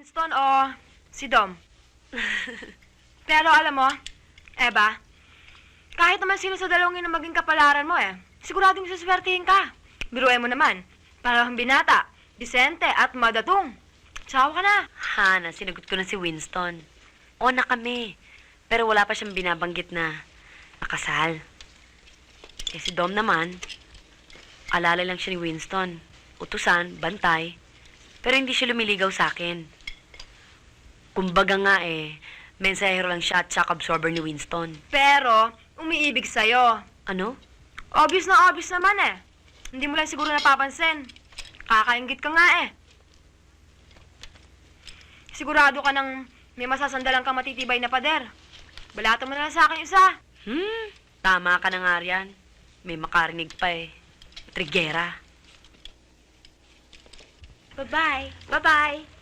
Winston o si Dom. Pero alam mo, Eva, kahit naman sino sa dalawang yun ang maging kapalaran mo siguradong suswertihin ka. Biruin mo naman, para kang binata, disente at madatong. Tsawa ka na. Hana, sinagot ko na si Winston. O na kami. Pero wala pa siyang binabanggit na nakasal. Eh si Dom naman, alala lang siya ni Winston. Utusan, bantay. Pero hindi siya lumiligaw sa akin. Kumbaga nga mensahero lang siya at shock absorber ni Winston. Pero, umiibig sa'yo. Ano? Obvious naman Hindi mo lang siguro napapansin. Kakaingit ka nga Sigurado ka nang may masasandalan kang matitibay na pader. Balatan mo na lang sa akin isa. Tama ka na nga riyan. May makarinig pa Trigera. Bye-bye. Bye-bye.